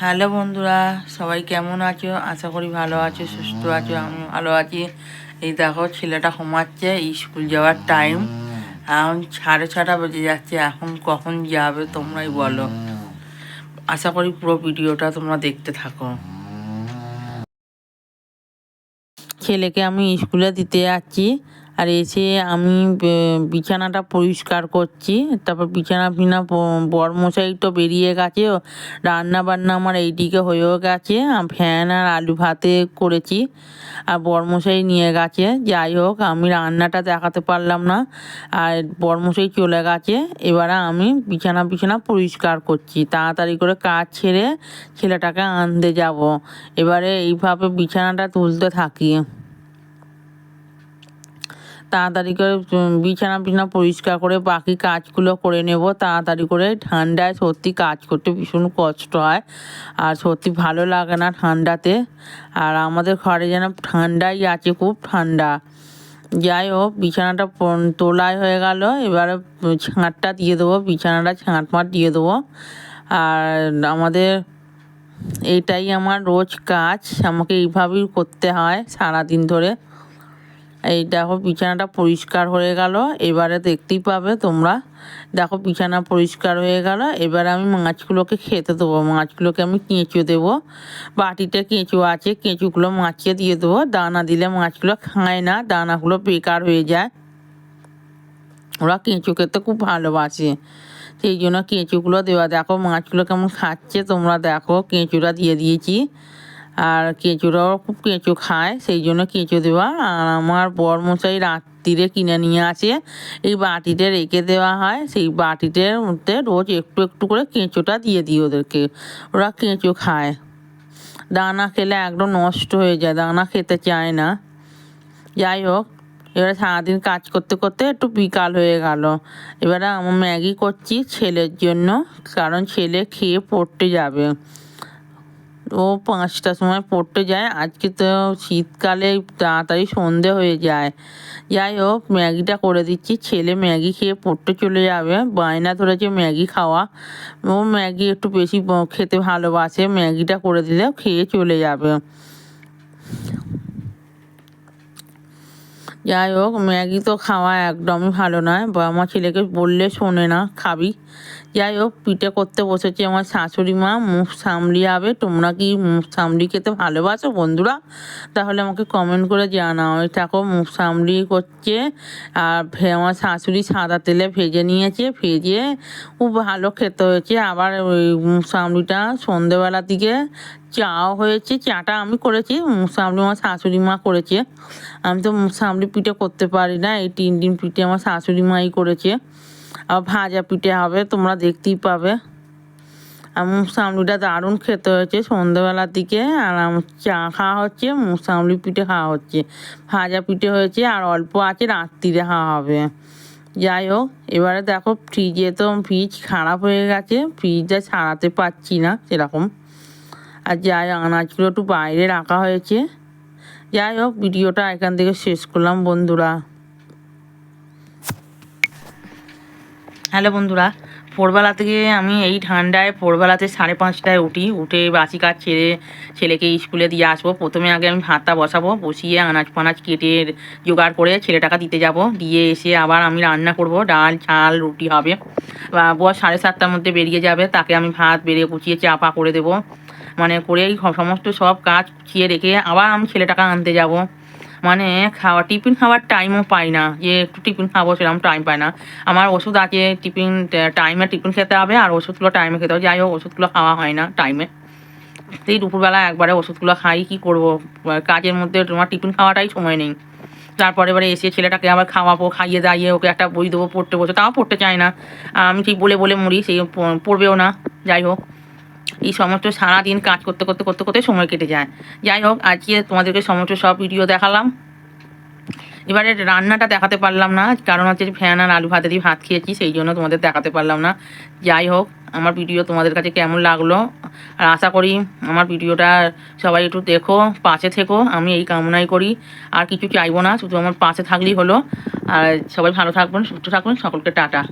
Hello বন্ধুরা, সবাই কেমন আছো? আশা করি ভালো আছো, সুস্থ আছো। আমি ভালো আছি। এই দেখো, ছেলেটা ঘুমাচ্ছে, স্কুল যাওয়ার টাইম। এখন 6:30 বেজে যাচ্ছে। এখন কখন যাবে তোমরাই বলো। আশা করি পুরো ভিডিওটা তোমরা দেখতে থাকো। ছেলেকে আমি স্কুলে দিতে যাচ্ছি, আর এসে আমি বিছানাটা পরিষ্কার করছি। তারপর বিছানা ফিনা বরমশাই তো বেরিয়ে গেছে, রান্না বান্না আমার এইদিকে হয়েও গেছে। ফ্যান আর আলু ভাতে করেছি, আর বরমশাই নিয়ে গেছে। যাই হোক, আমি রান্নাটা দেখাতে পারলাম না, আর বরমশাই চলে গেছে। এবারে আমি বিছানা পরিষ্কার করছি, তাড়াতাড়ি করে কাজ ছেড়ে ছেলেটাকে আনতে যাব। এবারে এইভাবে বিছানাটা তুলতে থাকি। তাড়াতাড়ি করে বিছানা পরিষ্কার করে বাকি কাজগুলো করে নেব তাড়াতাড়ি করে। ঠান্ডায় সত্যি কাজ করতে ভীষণ কষ্ট হয়, আর সত্যি ভালো লাগে না ঠান্ডাতে। আর আমাদের ঘরে যেন ঠান্ডাই আছে, খুব ঠান্ডা। যাই হোক, বিছানাটা তোলাই হয়ে গেল। এবারে ছাঁটটা দিয়ে দেবো, বিছানাটা ছাঁট দিয়ে দেবো। আর আমাদের এইটাই আমার রোজ কাজ, আমাকে এইভাবেই করতে হয় সারাদিন ধরে। এই দেখো, বিছানাটা পরিষ্কার হয়ে গেল। এবারে দেখতেই পাবে তোমরা। দেখো, বিছানা পরিষ্কার হয়ে গেল। এবারে আমি মাছগুলোকে খেতে দেবো। মাছগুলোকে আমি কেঁচো দেবো। বাটিতে কেঁচো আছে, কেঁচোগুলো মাছে দিয়ে দেবো। দানা দিলে মাছগুলো খায় না, দানাগুলো বেকার হয়ে যায়। ওরা কেঁচো খেতে খুব ভালোবাসে, সেই জন্য কেঁচোগুলো দেওয়া। দেখো মাছগুলো কেমন খাচ্ছে, তোমরা দেখো। কেঁচোটা দিয়ে দিয়েছি, আর কেঁচোটাও খুব কেঁচো খায়, সেই জন্য কেঁচো দেওয়া। আর আমার বরমশাই রাত্রিরে কিনে নিয়ে আসে, এই বাটিতে রেখে দেওয়া হয়। সেই বাটিটার মধ্যে রোজ একটু একটু করে কেঁচোটা দিয়ে দিই ওদেরকে, ওরা কেঁচো খায়। দানা খেলে একদম নষ্ট হয়ে যায়, দানা খেতে চায় না। যাই হোক, এবারে সারাদিন কাজ করতে করতে একটু বিকাল হয়ে গেল। এবারে আমার ম্যাগি করছি ছেলের জন্য, কারণ ছেলে খেয়ে পড়তে যাবে। ও 5টার সময় পড়তে যায়। আজকে তো শীতকালে তাড়াতাড়ি সন্ধে হয়ে যায়। যাই হোক, ম্যাগিটা করে দিচ্ছি। ছেলে ম্যাগি খেয়ে পড়তে চলে যাবে, বায়না ধরেছে ম্যাগি খাওয়া। ও ম্যাগি একটু বেশি খেতে ভালোবাসে, ম্যাগিটা করে দিলে খেয়ে চলে যাবে। যাই হোক, ম্যাগি তো খাওয়া একদমই ভালো নয়, বা আমার ছেলেকে বললে শোনে না, খাবি। যাই হোক, পিঠে করতে বসেছে আমার শাশুড়ি মা। মুখ সামলিয়াবে। তোমরা কি মুখ সামলি খেতে ভালোবাসো বন্ধুরা? তাহলে আমাকে কমেন্ট করে জানাও। এই থাকো, মুখ সামলি করছে। আর আমার শাশুড়ি সাদা তেলে ভেজে নিয়েছে, ভেজে খুব ভালো খেতে হয়েছে। আবার ওই মুখ সামলিটা সন্ধেবেলার দিকে চাও হয়েছে, চাটা আমি করেছি, মুখ সামলি আমার শাশুড়ি মা করেছে। আমি তো মুখ সামলি পিঠে করতে পারি না, এই 3 দিন পিঠে আমার শাশুড়ি মাই করেছে। আর ভাজা পিঠে হবে, তোমরা দেখতেই পাবে। আর মুখ সামলিটা দারুণ খেতে হয়েছে সন্ধ্যেবেলার দিকে। আর চা খাওয়া হচ্ছে, মুখ সামলি পিঠে খাওয়া হচ্ছে। ভাজা পিঠে হয়েছে আর অল্প আছে, রাত্রিরে খাওয়া হবে। যাই হোক, এবারে দেখো, ফ্রিজে তো ফ্রিজ খারাপ হয়ে গেছে, ফ্রিজটা ছাড়াতে পারছি না সেরকম। আর যাই, আনাজগুলো একটু বাইরে রাখা হয়েছে। যাই হোক, ভিডিওটা এখান থেকে শেষ করলাম বন্ধুরা। হ্যালো বন্ধুরা, ভোরবেলা থেকে আমি এই ঠান্ডায় ভোরবেলাতে 5:30টায় উঠে বাসি কাজ ছেড়ে ছেলেকে স্কুলে দিয়ে আসবো। প্রথমে আগে আমি ভাতটা বসাবো, বসিয়ে আনাজ ফানাজ কেটে জোগাড় করে ছেলেটাকে দিতে যাব। দিয়ে এসে আবার আমি রান্না করব, ডাল ঝাল রুটি হবে। বর 7:30টার মধ্যে বেরিয়ে যাবে, তাকে আমি ভাত বেড়ে কুচিয়ে চাপা করে দেবো। মানে করেই সমস্ত সব কাজ গুছিয়ে রেখে আবার আমি ছেলেটাকে আনতে যাব। মানে টিফিন খাওয়ার টাইমও পাই না, যে একটু টিফিন খাবো সেরকম টাইম পাই না। আমার ওষুধ আছে, টাইমে টিফিন খেতে হবে, আর ওষুধগুলো টাইমে খেতে হবে। যাই হোক, ওষুধগুলো খাওয়া হয় না টাইমে। সেই দুপুরবেলা একবারে ওষুধগুলো খাই, কি করব, কাজের মধ্যে তোমার টিফিন খাওয়াটাই সময় নেই। তারপরে এবারে এসে ছেলেটাকে আবার খাওয়াবো, খাইয়ে দাইয়ে ওকে একটা বই দেবো পড়তে বসে, তাও পড়তে চায় না। আমি ঠিক বলে বলে মরি, সেই পড়বেও না। যাই হোক, এই সমস্ত সারাদিন কাজ করতে করতে করতে করতে সময় কেটে যায়। যাই হোক, আজকে তোমাদেরকে সমস্ত সব ভিডিও দেখালাম। এবারে রান্নাটা দেখাতে পারলাম না, কারণ হচ্ছে ফ্যান আর আলু ভাতে দিয়ে ভাত খেয়েছি, সেই জন্য তোমাদের দেখাতে পারলাম না। যাই হোক, আমার ভিডিও তোমাদের কাছে কেমন লাগলো, আর আশা করি আমার ভিডিওটা সবাই একটু দেখো, পাশে থেকো, আমি এই কামনাই করি। আর কিছু চাইবো না, শুধু আমার পাশে থাকলেই হলো। আর সবাই ভালো থাকবেন, সুস্থ থাকবেন, সকলকে টাটা।